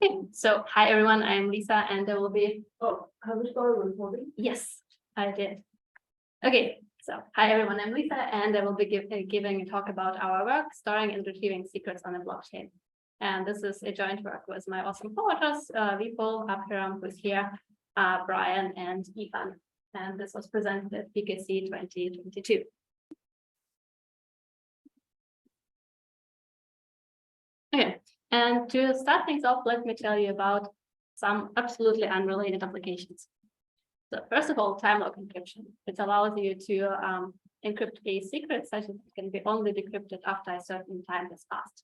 Okay, so hi everyone, I'm Lisa, and there will be. Oh, have you started recording? Yes, I did. Okay, so hi everyone, I'm Lisa, and I will be giving a talk about our work storing and retrieving secrets on a blockchain. And this is a joint work with my awesome co-authors, Vipul, Abhiram, who's here, Brian, and Ivan. And this was presented at PKC 2022. Okay, and to start things off, let me tell you about some absolutely unrelated applications. So first of all, time lock encryption. It allows you to encrypt a secret such that it can be only decrypted after a certain time has passed.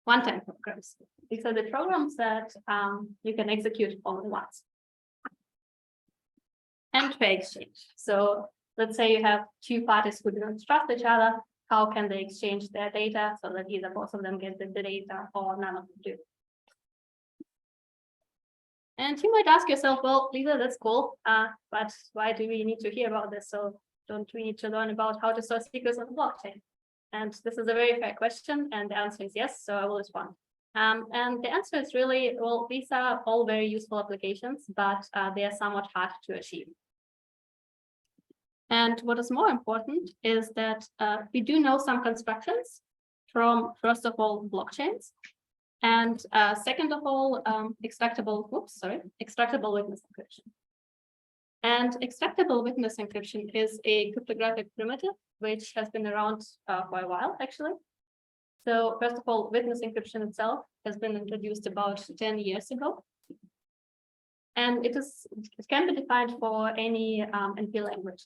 One-time programs. These are the programs that you can execute only once. And trade exchange. So let's say you have two parties who don't trust each other. How can they exchange their data so that either both of them get the data or none of them do? And you might ask yourself, well, Lisa, that's cool, but why do we need to hear about this? So don't we need to learn about how to store secrets on the blockchain? And this is a very fair question, and the answer is yes, so I will respond. And the answer is really, well, these are all very useful applications, but they are somewhat hard to achieve. And what is more important is that we do know some constructions from, first of all, blockchains, and second of all, extractable witness encryption. And extractable witness encryption is a cryptographic primitive, which has been around for a while, actually. So first of all, witness encryption itself has been introduced about 10 years ago. And it can be defined for any NP language.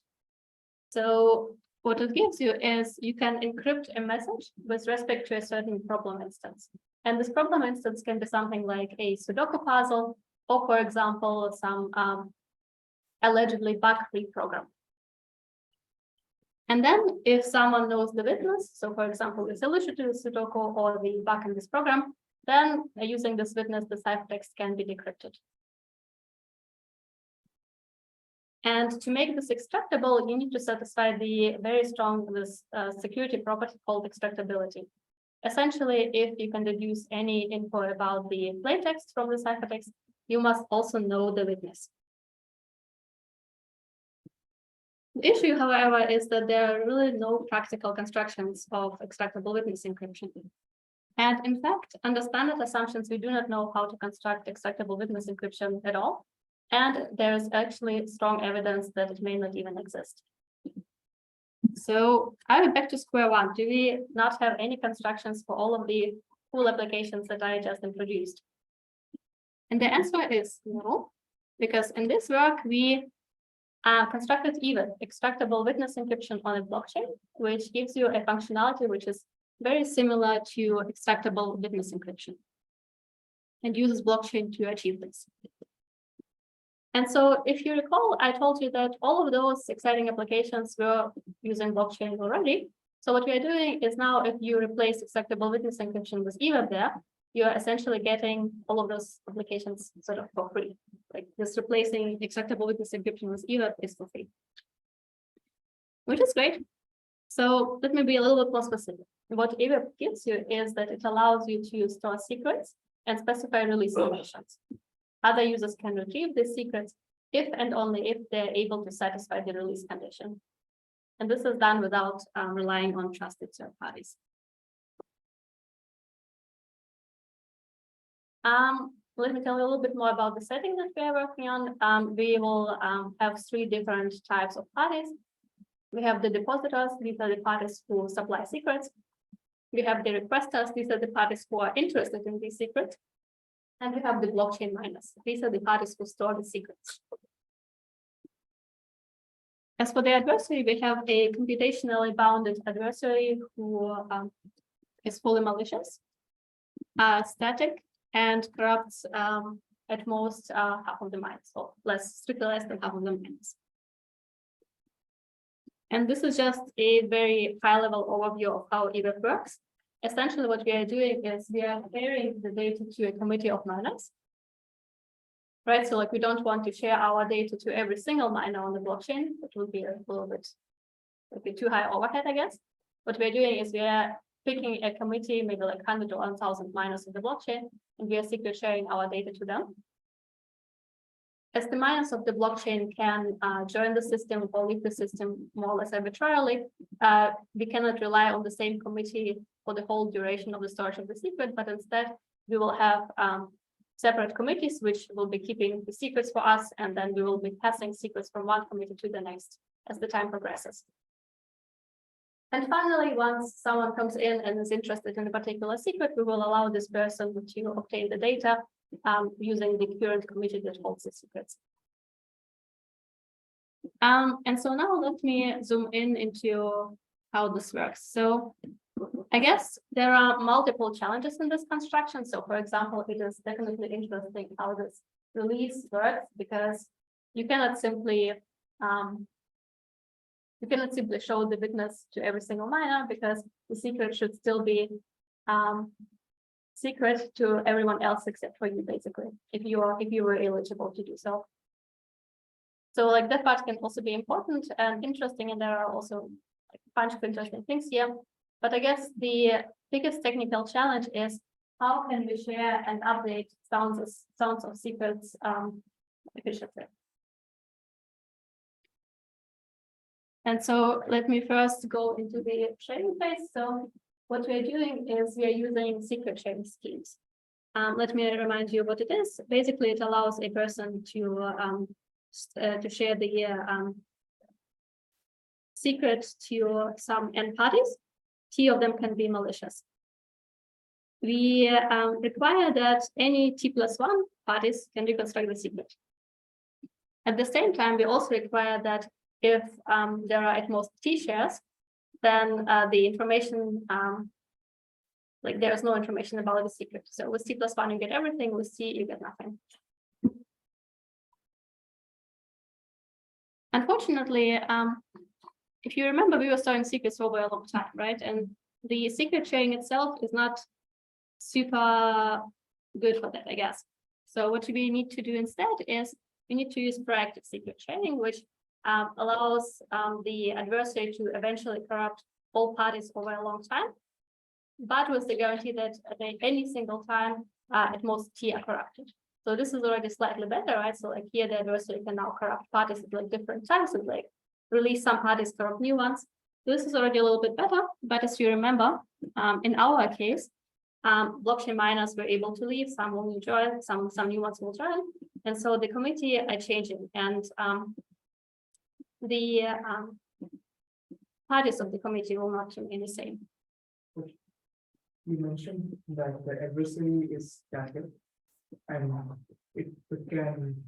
So what it gives you is you can encrypt a message with respect to a certain problem instance. And this problem instance can be something like a Sudoku puzzle, or for example, some allegedly bug-free program. And then if someone knows the witness, so for example, the solution to the Sudoku or the bug in this program, then using this witness, the ciphertext can be decrypted. And to make this extractable, you need to satisfy the very strong security property called extractability. Essentially, if you can deduce any info about the plaintext from the ciphertext, you must also know the witness. The issue, however, is that there are really no practical constructions of extractable witness encryption. And in fact, under standard assumptions, we do not know how to construct extractable witness encryption at all. And there is actually strong evidence that it may not even exist. So are we back to square one? Do we not have any constructions for all of the cool applications that I just introduced? And the answer is no, because in this work, we constructed eWEB, extractable witness encryption on a blockchain, which gives you a functionality which is very similar to extractable witness encryption and uses blockchain to achieve this. And so if you recall, I told you that all of those exciting applications were using blockchain already. So what we are doing is now, if you replace extractable witness encryption with eWEB there, you're essentially getting all of those applications sort of for free. Like just replacing extractable witness encryption with eWEB is for free, which is great. So let me be a little bit more specific. What eWEB gives you is that it allows you to store secrets and specify release conditions. Other users can retrieve these secrets if and only if they're able to satisfy the release condition. And this is done without relying on trusted third parties. Let me tell you a little bit more about the setting that we are working on. We will have three different types of parties. We have the depositors. These are the parties who supply secrets. We have the requesters. These are the parties who are interested in these secrets. And we have the blockchain miners. These are the parties who store the secrets. As for the adversary, we have a computationally bounded adversary who is fully malicious, static, and corrupts at most half of the mines, or strictly less than half of the mines. And this is just a very high-level overview of how eWEB works. Essentially, what we are doing is we are sharing the data to a committee of miners, right? So like we don't want to share our data to every single miner on the blockchain. It would be a little bit too high overhead, I guess. What we're doing is we are picking a committee, maybe like 100 or 1,000 miners of the blockchain, and we are secret sharing our data to them. As the miners of the blockchain can join the system or leave the system more or less arbitrarily, we cannot rely on the same committee for the whole duration of the storage of the secret, but instead we will have separate committees which will be keeping the secrets for us, and then we will be passing secrets from one committee to the next as the time progresses. And finally, once someone comes in and is interested in a particular secret, we will allow this person to obtain the data using the current committee that holds the secrets. And so now let me zoom into how this works. So I guess there are multiple challenges in this construction. So for example, it is definitely interesting how this release works, because you cannot simply show the witness to every single miner, because the secret should still be secret to everyone else except for you, basically, if you were eligible to do so. So like that part can also be important and interesting, and there are also like a bunch of interesting things here. But I guess the biggest technical challenge is how can we share and update sounds of secrets efficiently. And so let me first go into the sharing phase. So what we're doing is we are using secret sharing schemes. Let me remind you what it is. Basically, it allows a person to share the secret to some end parties. T of them can be malicious. We require that any T+1 parties can reconstruct the secret. At the same time, we also require that if there are at most T shares, then the information, like there is no information about the secret. So with T+1, you get everything. With C, you get nothing. Unfortunately, if you remember, we were storing secrets for a long time, right? And the secret sharing itself is not super good for that, I guess. So what we need to do instead is we need to use proactive secret sharing, which allows the adversary to eventually corrupt all parties over a long time, but with the guarantee that at any single time, at most T are corrupted. So this is already slightly better, right? So like here, the adversary can now corrupt parties at like different times and like release some parties, corrupt new ones. This is already a little bit better, but as you remember, in our case, blockchain miners were able to leave, some will join, some new ones will join, and so the committee are changing, and the parties of the committee will not remain the same. You mentioned that the adversary is static, and it can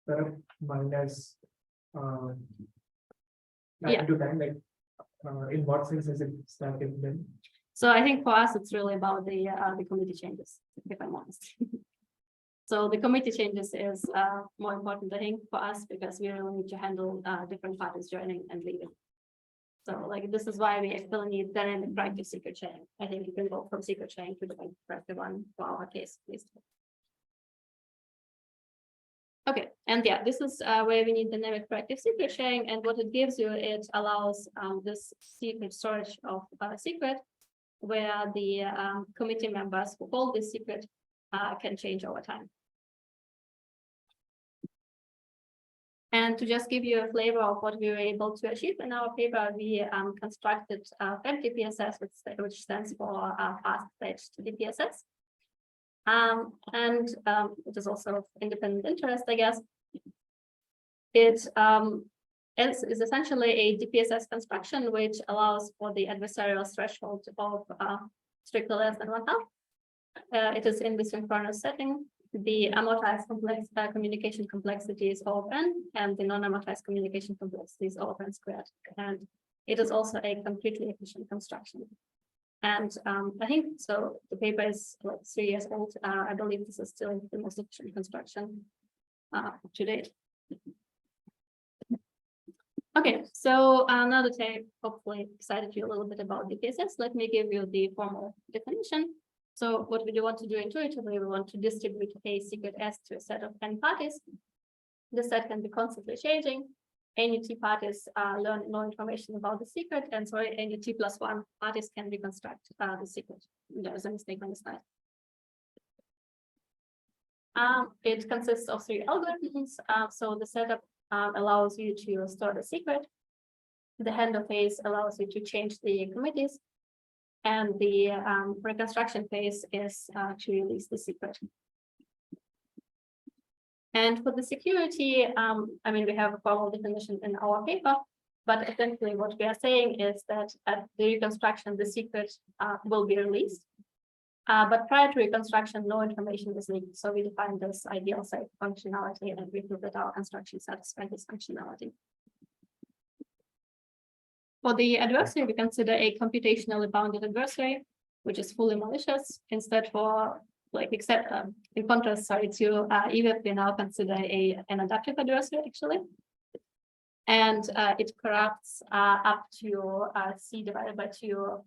corrupt miners Yeah. to time, like in what sense is it static then? So I think for us, it's really about the committee changes, if I'm honest. So the committee changes is more important, I think, for us, because we really need to handle different parties joining and leaving. So like this is why we actually need dynamic proactive secret sharing. I think you can go from secret sharing to the proactive one for our case, at least. Okay, and yeah, this is where we need dynamic proactive secret sharing, and what it gives you, it allows this secret storage of secret, where the committee members who hold this secret can change over time. And to just give you a flavor of what we were able to achieve in our paper, we constructed FaB-DPSS, which stands for fast-fetched DPSS. And it is also of independent interest, I guess. It is essentially a DPSS construction which allows for the adversarial threshold of strictly less than 1/2. It is in the synchronous setting. The amortized communication complexity is O of n, and the non-amortized communication complexity is O of n squared. And it is also a completely efficient construction. And I think so. The paper is like 3 years old. I believe this is still the most efficient construction to date. Okay, so now that I hopefully excited you a little bit about DPSS, let me give you the formal definition. So what we do want to do intuitively, we want to distribute a secret S to a set of n parties. The set can be constantly changing. any T parties learn no information about the secret, and so any T+1 parties can reconstruct the secret. There's a mistake on the slide. It consists of 3 algorithms. So the setup allows you to store the secret. The handoff phase allows you to change the committees. And the reconstruction phase is to release the secret. And for the security, I mean, we have a formal definition in our paper, but essentially what we are saying is that at the reconstruction, the secret will be released. But prior to reconstruction, no information is leaked. So we define this ideal safe functionality, and we prove that our construction satisfies this functionality. For the adversary, we consider a computationally bounded adversary, which is fully malicious. Instead, for in contrast, sorry, to eWEB, we now consider an adaptive adversary actually, and it corrupts up to C divided by 2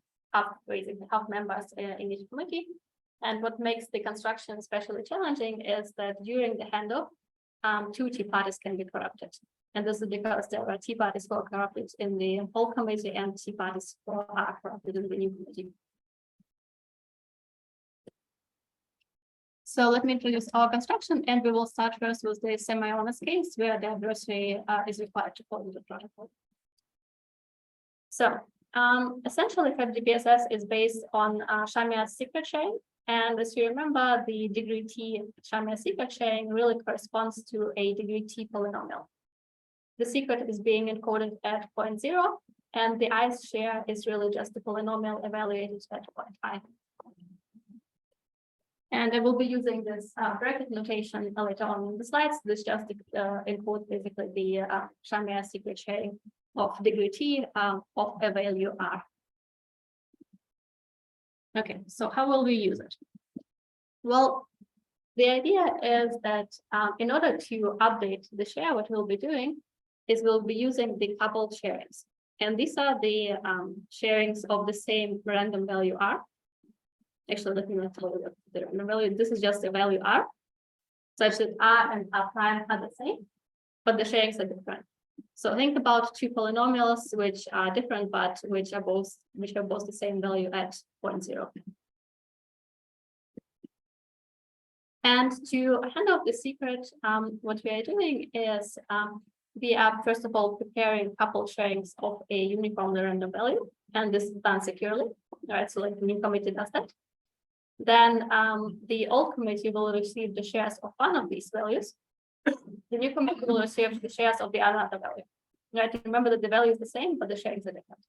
basically half members in each committee. And what makes the construction especially challenging is that during the handoff, 2 T parties can be corrupted. And this is because there are T parties who are corrupted in the old committee and T parties who are corrupted in the new committee. So let me introduce our construction, and we will start first with the semi-honest case where the adversary is required to follow the protocol. So essentially, FaB-DPSS is based on Shamia's secret sharing. And as you remember, the degree T Shamia secret sharing really corresponds to a degree T polynomial. The secret is being encoded at 0.0, and the i's share is really just the polynomial evaluated at point I. And I will be using this bracket notation later on in the slides. This just encodes basically the Shamia secret sharing of degree T of a value R. Okay, so how will we use it? Well, the idea is that in order to update the share, what we'll be doing is we'll be using the coupled sharings. And these are the sharings of the same random value R. Actually, let me not tell you the random value. This is just a value R, such that R and R prime are the same, but the sharings are different. So think about 2 polynomials which are different, but which are both the same value at 0.0. And to hand off the secret, what we are doing is we are first of all preparing coupled sharings of a uniformly random value, and this is done securely. All right, so like the new committee does that. Then the old committee will receive the shares of one of these values. The new committee will receive the shares of the other value. Right? Remember that the value is the same, but the sharings are different.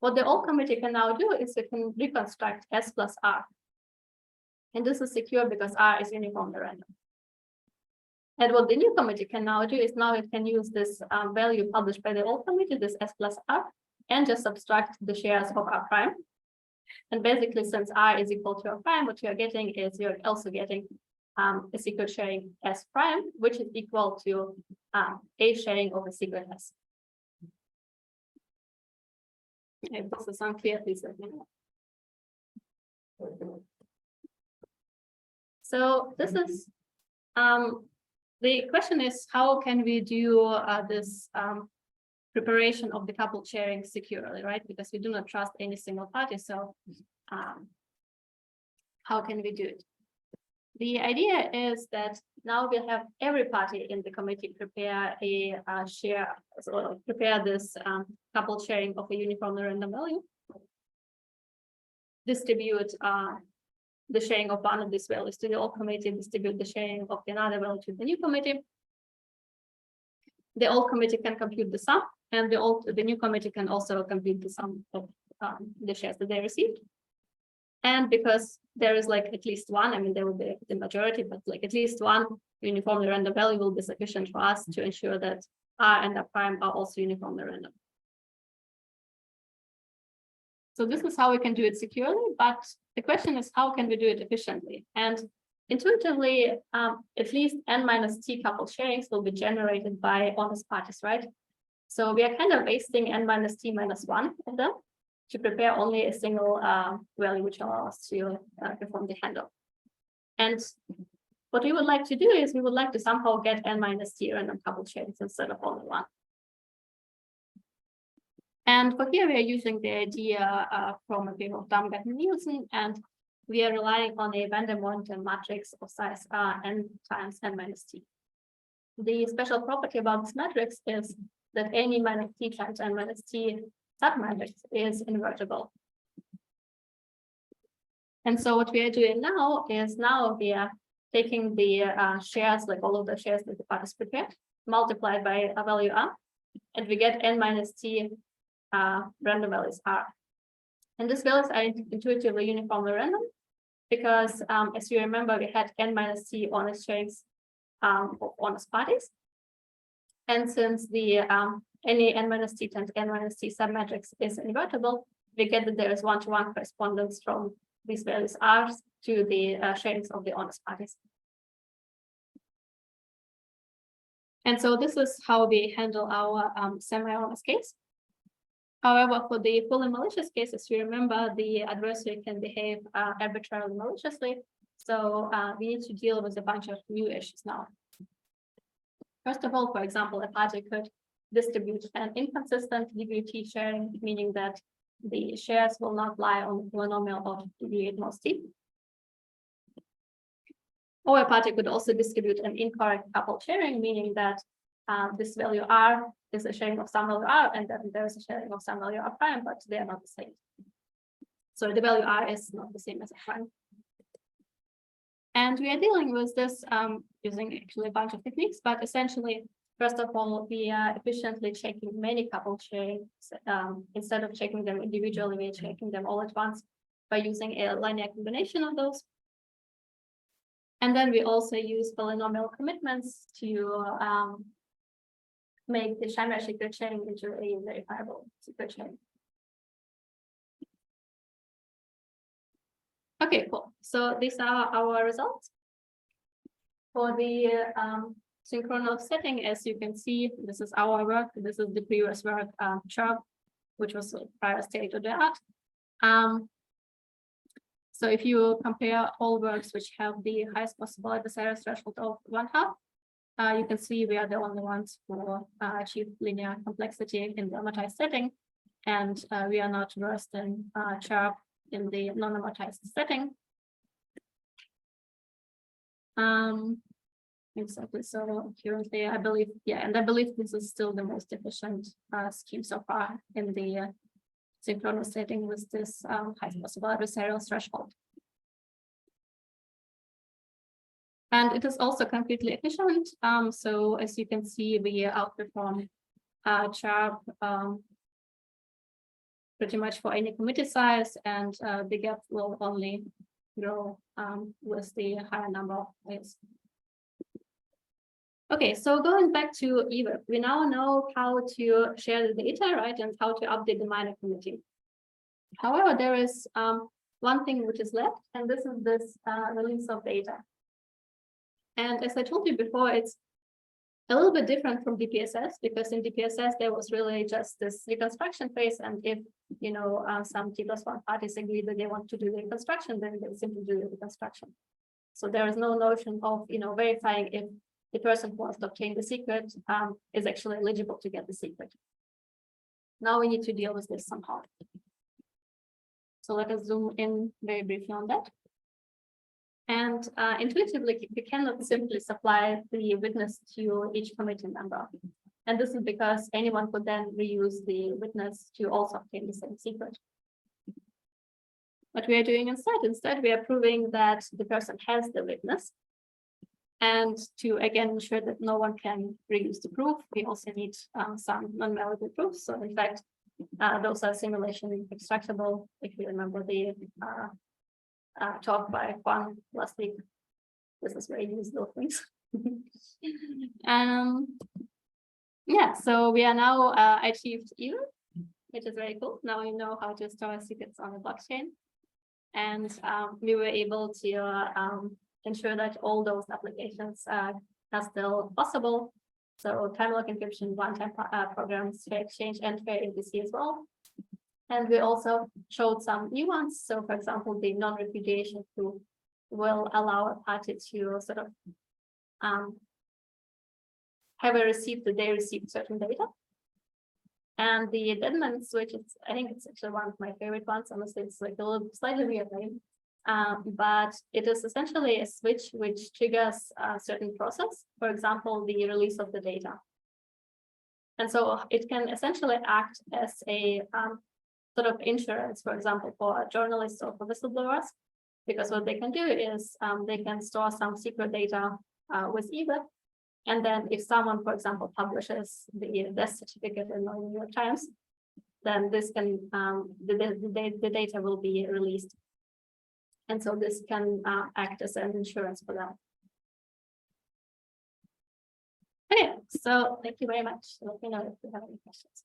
What the old committee can now do is it can reconstruct S plus R. And this is secure because R is uniformly random. And what the new committee can now do is now it can use this value published by the old committee, this S plus R, and just subtract the shares of R prime. And basically, since R is equal to R prime, what you're getting is you're also getting a secret sharing S prime, which is equal to a sharing of a secret S. If this is unclear, please let me know. So this is the question is, how can we do this preparation of the coupled sharing securely, right? Because we do not trust any single party. So how can we do it? The idea is that now we'll have every party in the committee prepare a share, so prepare this coupled sharing of a uniformly random value, distribute the sharing of one of these values to the old committee, distribute the sharing of another value to the new committee. The old committee can compute the sum, and the new committee can also compute the sum of the shares that they received. And because there is like at least one, I mean, there will be the majority, but like at least one uniformly random value will be sufficient for us to ensure that R and R prime are also uniformly random. So this is how we can do it securely, but the question is, how can we do it efficiently? And intuitively, at least n minus t coupled sharings will be generated by honest parties, right? So we are kind of wasting n minus t minus 1 of them to prepare only a single value, which allows us to perform the handoff. And what we would like to do is we would like to somehow get n minus t random couple chains instead of only one. And for here, we are using the idea from a paper of Damgard and Nielsen, and we are relying on a Van der Moenten matrix of size n times n minus t. The special property about this matrix is that any minus t times n minus t submatrix is invertible. And so what we are doing now is we are taking the shares, like all of the shares that the part is prepared, multiplied by a value r, and we get n minus t random values r. And these values are intuitively uniformly random because, as you remember, we had n minus t honest shares of honest parties. And since the any n minus t times n minus t submatrix is invertible, we get that there is one-to-one correspondence from these values r to the sharings of the honest parties. And so this is how we handle our semi-honest case. However, for the fully malicious cases, you remember the adversary can behave arbitrarily maliciously. So we need to deal with a bunch of new issues now. First of all, for example, a party could distribute an inconsistent degree t sharing, meaning that the shares will not lie on the polynomial of degree at most t. Or a party could also distribute an incorrect coupled sharing, meaning that this value r is a sharing of some value r, and then there is a sharing of some value r prime, but they are not the same. So the value r is not the same as a prime. And we are dealing with this using actually a bunch of techniques, but essentially, first of all, we are efficiently checking many coupled sharings. Instead of checking them individually, we are checking them all at once by using a linear combination of those. And then we also use polynomial commitments to make the chimera secret chain into a verifiable secret chain. Okay, cool. So these are our results. For the synchronous setting, as you can see, this is our work. This is the previous work, chart, which was prior state of the art. So if you compare all works which have the highest possible adversarial threshold of 1/2, you can see we are the only ones who achieve linear complexity in the amortized setting, and we are not worse than CHARP in the non-amortized setting. Exactly. So currently, I believe, and I believe this is still the most efficient scheme so far in the synchronous setting with this highest possible adversarial threshold. And it is also completely efficient. So as you can see, we outperform CHARP pretty much for any committed size, and the gap will only grow with the higher number of layers. Okay, so going back to eWEB, we now know how to share the data, right, and how to update the minor committee. However, there is one thing which is left, and this is this release of data. And as I told you before, it's a little bit different from DPSS, because in DPSS there was really just this reconstruction phase, and if some T+1 parties agree that they want to do the reconstruction, then they simply do the reconstruction. So there is no notion of verifying if the person who wants to obtain the secret is actually eligible to get the secret. Now we need to deal with this somehow. So let us zoom in very briefly on that. And intuitively, we cannot simply supply the witness to each committee member. And this is because anyone could then reuse the witness to also obtain the same secret. What we are doing instead, we are proving that the person has the witness. And to again ensure that no one can reuse the proof, we also need some non-malleable proofs. So in fact, those are simulation extractable. If you remember the talk by Juan last week, this is where you use those things. Yeah, so we are now achieved eWEB, which is very cool. Now we know how to store secrets on the blockchain, and we were able to ensure that all those applications are still possible. So time lock encryption, one-time programs, fair exchange, and fair APC as well. And we also showed some new ones. So for example, the non-repudiation proof will allow a party to sort of have a receipt that they received certain data. And the deadman switch, I think it's actually one of my favorite ones. Honestly, it's like a little slightly weird name. But it is essentially a switch which triggers a certain process, for example, the release of the data. And so it can essentially act as a sort of insurance, for example, for journalists or for whistleblowers, because what they can do is they can store some secret data with eWEB. And then if someone, for example, publishes the death certificate in the New York Times, then this can the data will be released. And so this can act as an insurance for them. Okay, so thank you very much. Let me know if you have any questions.